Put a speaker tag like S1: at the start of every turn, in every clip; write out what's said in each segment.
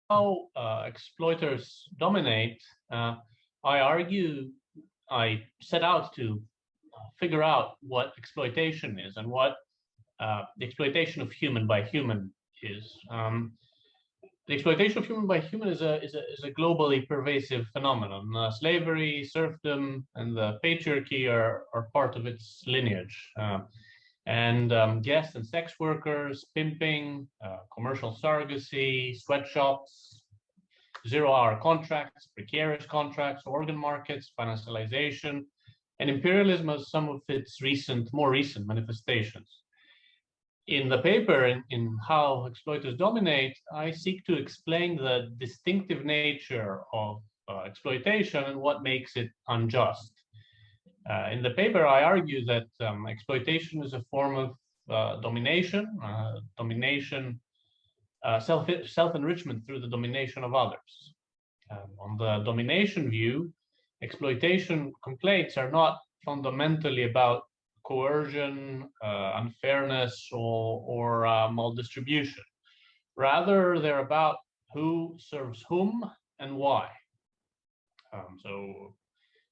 S1: how exploiters dominate, I set out to figure out what exploitation is and what the exploitation of human by human is. The exploitation of human by human is a globally pervasive phenomenon. Slavery, serfdom, and the patriarchy are part of its lineage. And guest and sex workers, pimping, commercial surrogacy, sweatshops, zero-hour contracts, precarious contracts, organ markets, financialization, and imperialism as some of its more recent manifestations. In the paper, in How Exploiters Dominate, I seek to explain the distinctive nature of exploitation and what makes it unjust. In the paper, I argue that exploitation is a form of domination, self-enrichment through the domination of others. On the domination view, exploitation complaints are not fundamentally about coercion, unfairness, or maldistribution. Rather, they're about who serves whom and why. So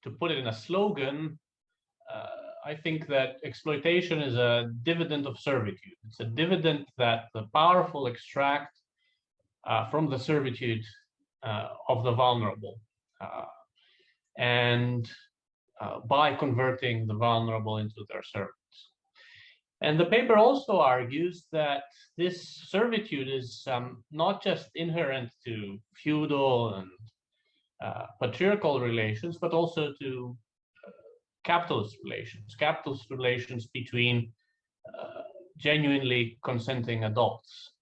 S1: to put it in a slogan, I think that exploitation is a dividend of servitude. It's a dividend that the powerful extract from the servitude of the vulnerable, and by converting the vulnerable into their servants. And the paper also argues that this servitude is not just inherent to feudal and patriarchal relations, but also to capitalist relations between genuinely consenting adults.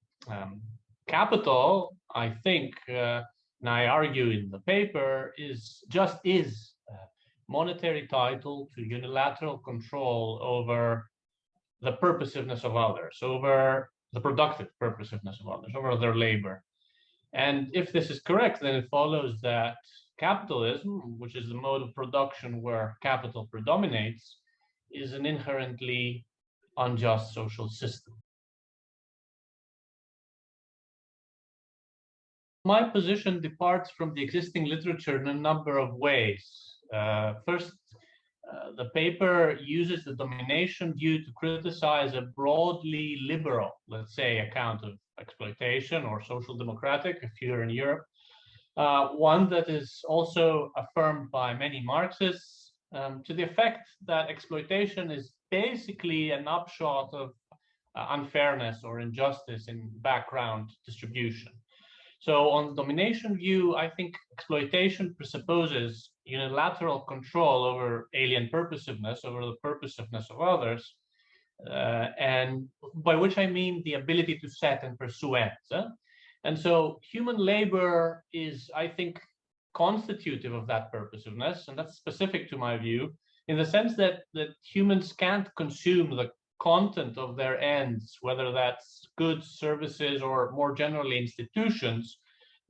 S1: Capital, I think, and I argue in the paper, is monetary title to unilateral control over the purposiveness of others, over the productive purposiveness of others, over their labor. And if this is correct, then it follows that capitalism, which is the mode of production where capital predominates, is an inherently unjust social system. My position departs from the existing literature in a number of ways. First, the paper uses the domination view to criticize a broadly liberal, let's say, account of exploitation, or social democratic if you're in Europe, one that is also affirmed by many Marxists, to the effect that exploitation is basically an upshot of unfairness or injustice in background distribution. So on the domination view, I think exploitation presupposes unilateral control over alien purposiveness, over the purposiveness of others, and by which I mean the ability to set and pursue ends. And so human labor is, I think, constitutive of that purposiveness, and that's specific to my view, in the sense that humans can't consume the content of their ends, whether that's goods, services, or more generally institutions,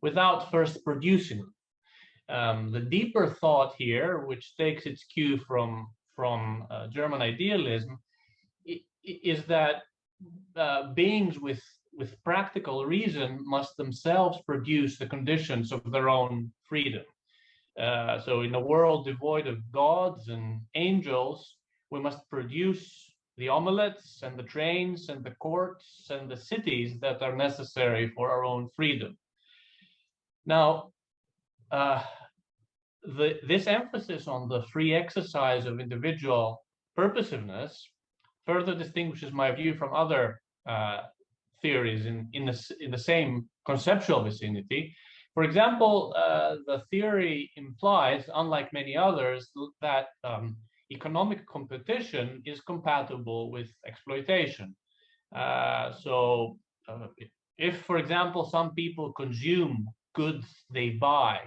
S1: without first producing them. The deeper thought here, which takes its cue from German idealism, is that beings with practical reason must themselves produce the conditions of their own freedom. So in a world devoid of gods and angels, we must produce the omelettes and the trains and the courts and the cities that are necessary for our own freedom. Now, this emphasis on the free exercise of individual purposiveness further distinguishes my view from other theories in the same conceptual vicinity. For example, the theory implies, unlike many others, that economic competition is compatible with exploitation. So if, for example, some people consume goods they buy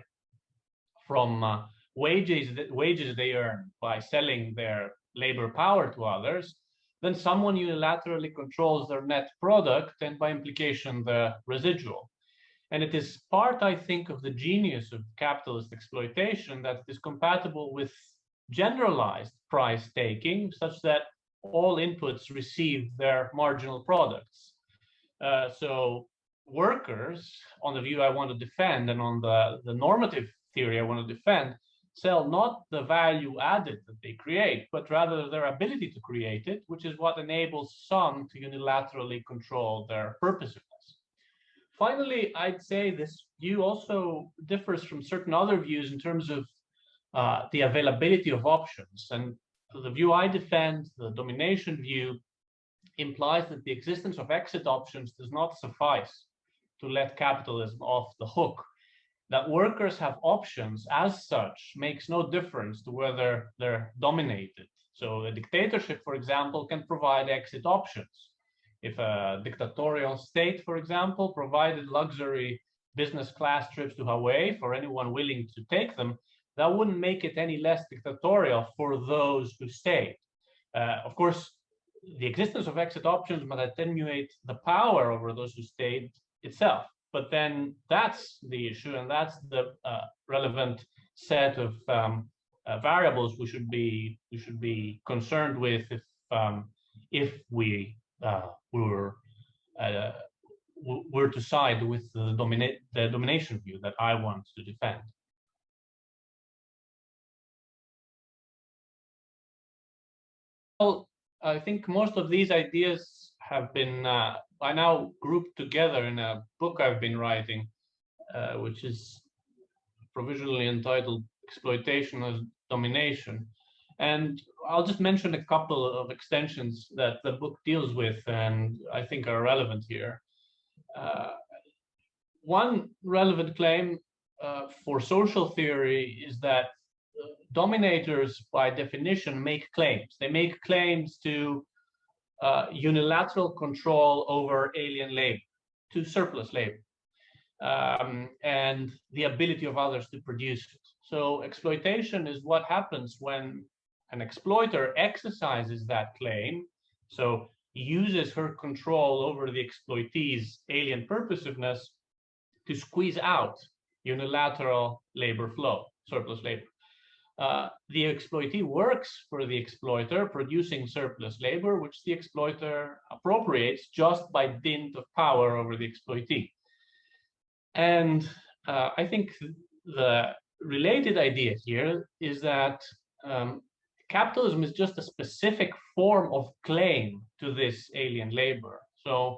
S1: from wages they earn by selling their labor power to others, then someone unilaterally controls their net product and by implication the residual. And it is part, I think, of the genius of capitalist exploitation that is compatible with generalized price taking, such that all inputs receive their marginal products. So workers, on the view I want to defend and on the normative theory I want to defend, sell not the value added that they create, but rather their ability to create it, which is what enables some to unilaterally control their purposiveness. Finally, I'd say this view also differs from certain other views in terms of the availability of options. And the view I defend, the domination view, implies that the existence of exit options does not suffice to let capitalism off the hook. That workers have options as such makes no difference to whether they're dominated. So a dictatorship, for example, can provide exit options. If a dictatorial state, for example, provided luxury business class trips to Hawaii for anyone willing to take them, that wouldn't make it any less dictatorial for those who stayed. Of course, the existence of exit options might attenuate the power over those who stayed itself. But then that's the issue, and that's the relevant set of variables we should be concerned with if we were to side with the domination view that I want to defend. Well, I think most of these ideas have been by now grouped together in a book I've been writing, which is provisionally entitled Exploitation as Domination. And I'll just mention a couple of extensions that the book deals with and I think are relevant here. One relevant claim for social theory is that dominators, by definition, make claims. They make claims to unilateral control over alien labor, to surplus labor, and the ability of others to produce it. So exploitation is what happens when an exploiter exercises that claim, so uses her control over the exploitee's alien purposiveness to squeeze out unilateral labor flow, surplus labor. The exploitee works for the exploiter, producing surplus labor, which the exploiter appropriates just by dint of power over the exploitee. And I think the related idea here is that capitalism is just a specific form of claim to this alien labor. So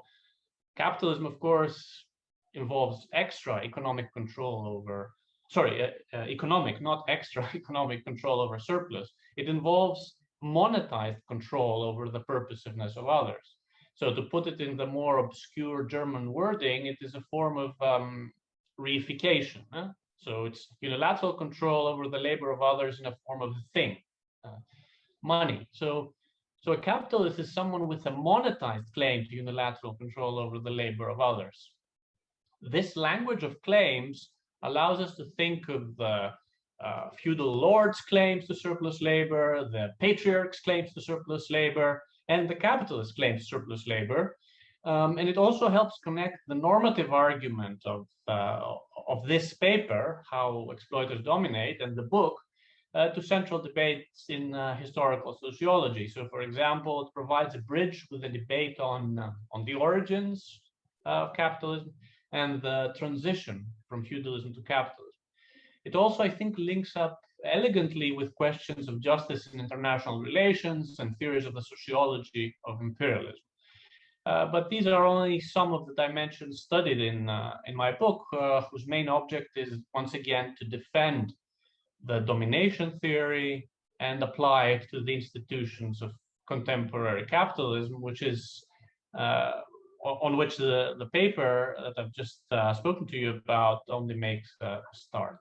S1: capitalism, of course, involves extra economic control over economic, not extra economic control over surplus. It involves monetized control over the purposiveness of others. So to put it in the more obscure German wording, it is a form of reification. So it's unilateral control over the labor of others in a form of a thing, money. So a capitalist is someone with a monetized claim to unilateral control over the labor of others. This language of claims allows us to think of the feudal lords' claims to surplus labor, the patriarchs' claims to surplus labor, and the capitalist claims to surplus labor. And it also helps connect the normative argument of this paper, How Exploiters Dominate, and the book, to central debates in historical sociology. So, for example, it provides a bridge with a debate on the origins of capitalism and the transition from feudalism to capitalism. It also, I think, links up elegantly with questions of justice in international relations and theories of the sociology of imperialism. But these are only some of the dimensions studied in my book, whose main object is, once again, to defend the domination theory and apply it to the institutions of contemporary capitalism, which is on which the paper that I've just spoken to you about only makes a start.